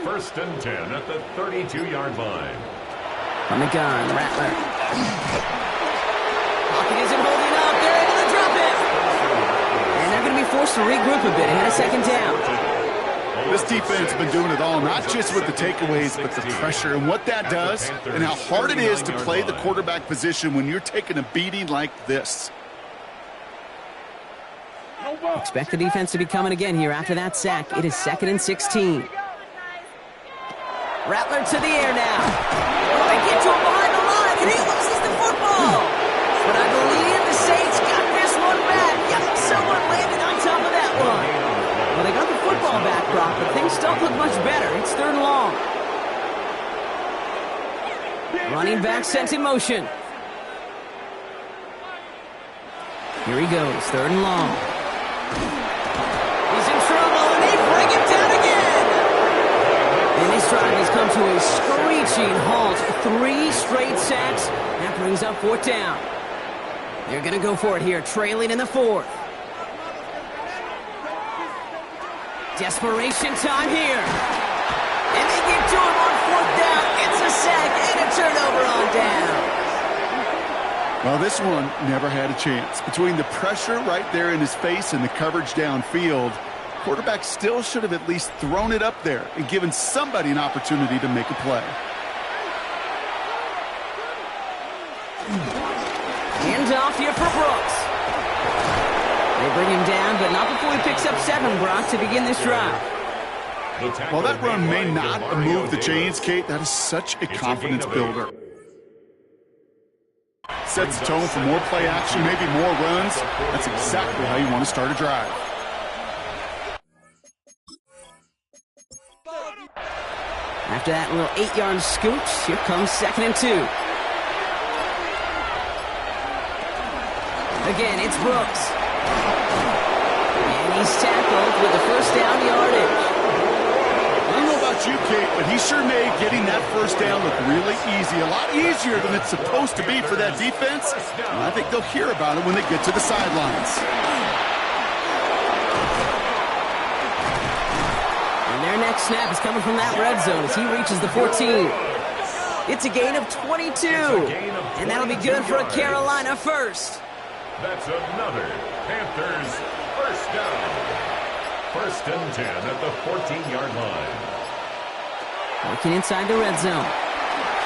1st and 10 at the 32-yard line. From the gun, Rattler. Pocket isn't holding up. They're able to drop it. And they're going to be forced to regroup a bit ahead of 2nd down. This defense has been doing it all, not just with the takeaways, but the pressure and what that does and how hard it is to play the quarterback position when you're taking a beating like this. Expect the defense to be coming again here after that sack. It is 2nd and 16. Rattler to the air now. Oh, they get to him behind the line, and he loses the football. But I believe the Saints got this one back. Yep, someone landed on top of that one. Well, they got the football back, Brock, but things don't look much better. It's 3rd and long. Running back sent in motion. Here he goes, 3rd and long. He's in trouble, and they bring him down again. And this drive has come to a screeching halt. 3 straight sacks. That brings up 4th down. They're going to go for it here, trailing in the 4th. Desperation time here. And they get to him on 4th down. It's a sack and a turnover on down. Well, this one never had a chance. Between the pressure right there in his face and the coverage downfield, quarterback still should have at least thrown it up there and given somebody an opportunity to make a play. Hands off here for Brooks. They bring him down, but not before he picks up 7, Brock, to begin this drive. While that run may not move the chains, Kate, that is such a confidence builder. Sets the tone for more play action, maybe more runs. That's exactly how you want to start a drive. After that little 8-yard scooch, here comes 2nd and 2. Again, it's Brooks. And he's tackled with the 1st down yardage. I don't know about you, Kate, but he sure made getting that 1st down look really easy. A lot easier than it's supposed to be for that defense. And I think they'll hear about it when they get to the sidelines. And their next snap is coming from that red zone as he reaches the 14. It's a gain of 22. And that'll be good for a Carolina first. That's another Panthers first down. 1st and 10 at the 14-yard line. Working inside the red zone.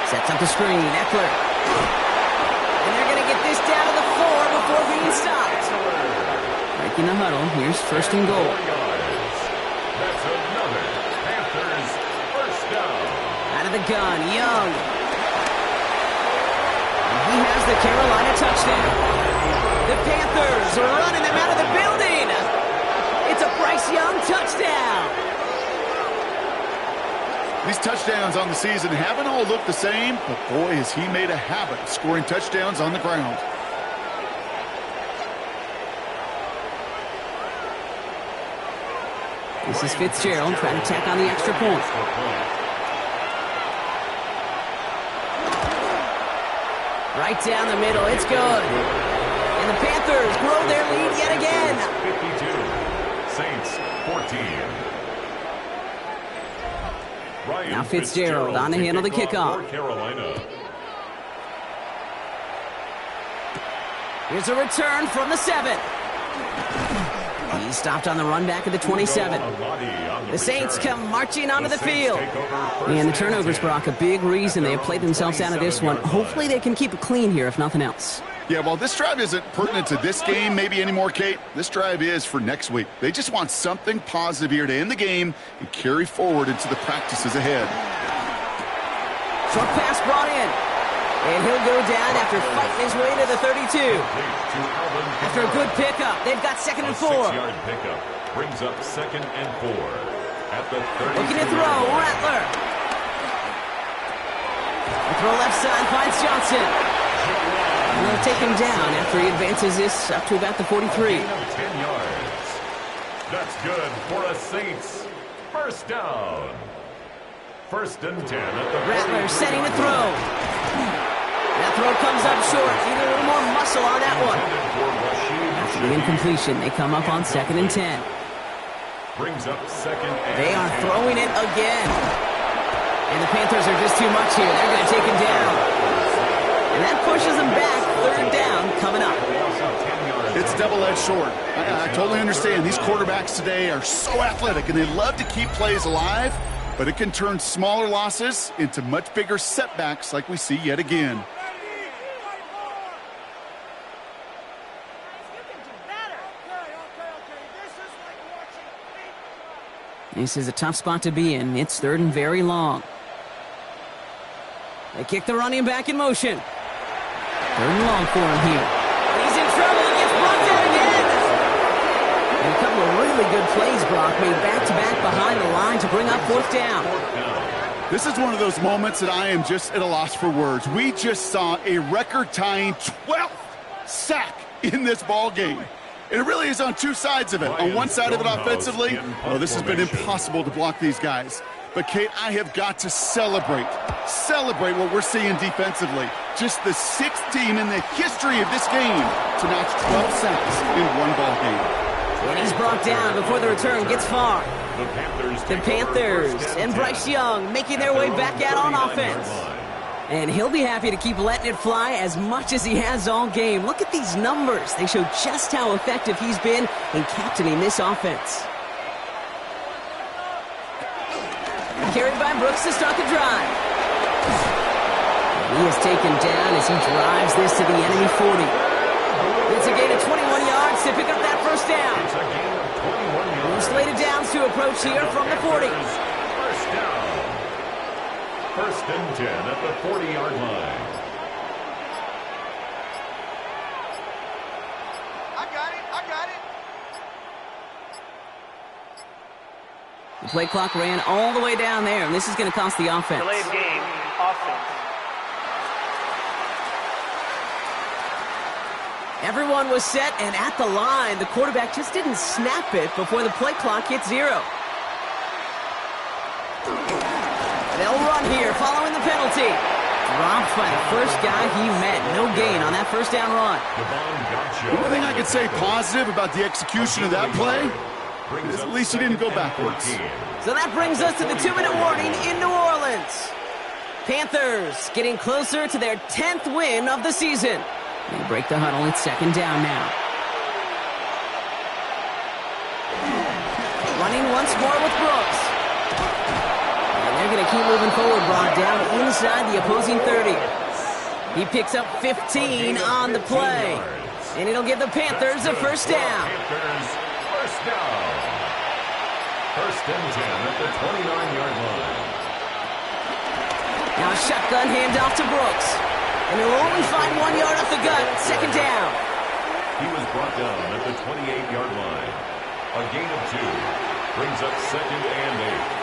Sets up the screen. Eckler. And they're going to get this down to the 4 before being stopped. Breaking the huddle. Here's 1st and goal. That's another Panthers first down. Out of the gun. Young. And he has the Carolina touchdown. The Panthers are running them out of the building. It's a Bryce Young touchdown. These touchdowns on the season haven't all looked the same, but boy, has he made a habit of scoring touchdowns on the ground. This is Fitzgerald trying to tack on the extra point. Right down the middle. It's good. And the Panthers grow their lead yet again. 52. Saints 14. Now Fitzgerald on to handle the kickoff. Carolina. Here's a return from the 7. He stopped on the run back at the 27. The Saints come marching onto the field. And the turnovers, Brock, a big reason they have played themselves out of this one. Hopefully they can keep it clean here, if nothing else. Yeah, well, this drive isn't pertinent to this game maybe anymore, Kate. This drive is for next week. They just want something positive here to end the game and carry forward into the practices ahead. Short pass brought in. And he'll go down after fighting his way to the 32. After a good pickup, they've got 2nd and 4. 6-yard pickup brings up 2nd and 4 at the 32. Looking to throw, Rattler. The throw left side finds Johnson. And they'll take him down after he advances this up to about the 43. 10 yards. That's good for a Saints first down. 1st and 10 at the Rattler setting the throw. That throw comes up short. Need a little more muscle on that one. After the incompletion, they come up on 2nd and 10. Brings up 2nd and They are throwing it again. And the Panthers are just too much here. They're going to take him down. And that pushes them back. 3rd down coming up. It's double-edged sword. I totally understand. These quarterbacks today are so athletic, and they love to keep plays alive, but it can turn smaller losses into much bigger setbacks like we see yet again. This is a tough spot to be in. It's 3rd and very long. They kick the running back in motion. 3rd and long for him here. He's in trouble. He gets brought down again. And a couple of really good plays, Brock, made back-to-back behind the line to bring up 4th down. This is one of those moments that I am just at a loss for words. We just saw a record-tying 12th sack in this ball game. And it really is on two sides of it. On one side of it offensively, this has been impossible to block these guys. But, Kate, I have got to celebrate what we're seeing defensively. Just the 6th team in the history of this game to notch 12 sacks in one ball game. And he's brought down before the return gets far. The Panthers and Bryce Young making their way back out on offense. And he'll be happy to keep letting it fly as much as he has all game. Look at these numbers. They show just how effective he's been in captaining this offense. Carried by Brooks to start the drive. He is taken down as he drives this to the enemy 40. It's a gain of 21 yards to pick up that 1st down. Slated downs to approach here from the 40. First down. 1st and 10 at the 40-yard line. I got it. The play clock ran all the way down there, and this is going to cost the offense. Delayed game, offense. Everyone was set and at the line. The quarterback just didn't snap it before the play clock hit 0. They'll run here following the penalty. Dropped by the first guy he met. No gain on that 1st down run. The only thing I could say positive about the execution of that play is at least he didn't go backwards. So that brings us to the 2-minute warning in New Orleans. Panthers getting closer to their 10th win of the season. They break the huddle. It's 2nd down now. Running once more with Brooks. And they're going to keep moving forward, brought down inside the opposing 30. He picks up 15 on the play. And it'll give the Panthers a 1st down. First down. 1st and 10 at the 29-yard line. Now a shotgun handoff to Brooks. And he'll only find 1 yard off the gut. 2nd down. He was brought down at the 28-yard line. A gain of 2 brings up 2nd and 8.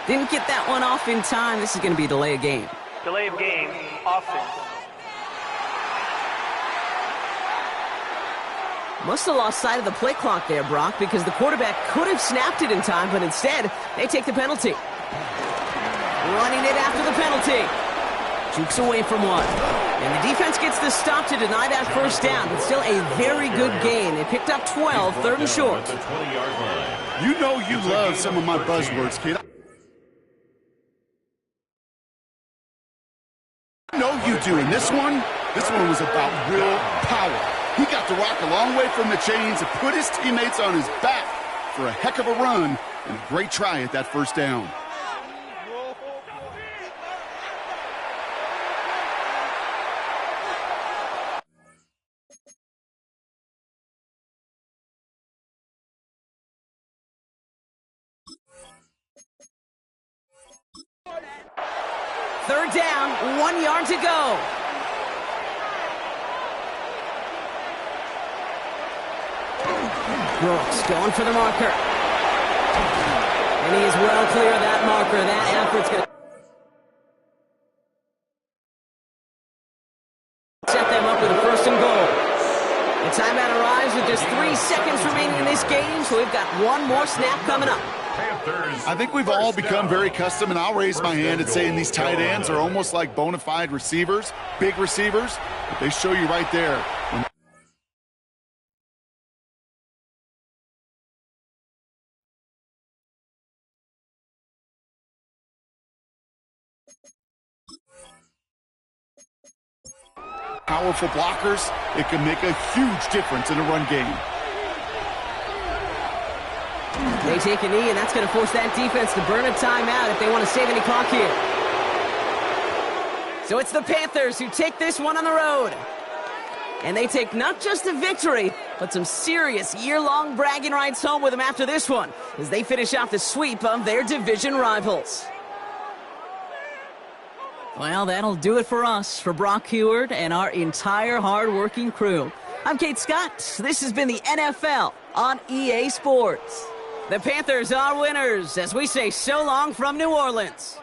Didn't get that one off in time. This is going to be a delay of game. Delay of game, offense. Must have lost sight of the play clock there, Brock, because the quarterback could have snapped it in time, but instead, they take the penalty. Running it after the penalty. Jukes away from one. And the defense gets the stop to deny that 1st down, but still a very good gain. They picked up 12, 3rd and short. You know you love some of my buzzwords, kid. I know you do. And this one was about real power. He got to rock a long way from the chains and put his teammates on his back for a heck of a run and a great try at that 1st down. Third down, 1 yard to go. Brooks going for the marker. And he is well clear of that marker. That effort's going to set them up with a first and goal. The timeout arrives with just 3 seconds remaining in this game, so we've got one more snap coming up. I think we've all become very accustomed, and I'll raise my hand at saying these tight ends are almost like bona fide receivers, big receivers. But they show you right there. Powerful blockers, it can make a huge difference in a run game. They take a knee, and that's going to force that defense to burn a timeout if they want to save any clock here. So it's the Panthers who take this one on the road. And they take not just a victory, but some serious year-long bragging rights home with them after this one, as they finish off the sweep of their division rivals. Well, that'll do it for us, for Brock Heward and our entire hard-working crew. I'm Kate Scott. This has been the NFL on EA Sports. The Panthers are winners as we say so long from New Orleans.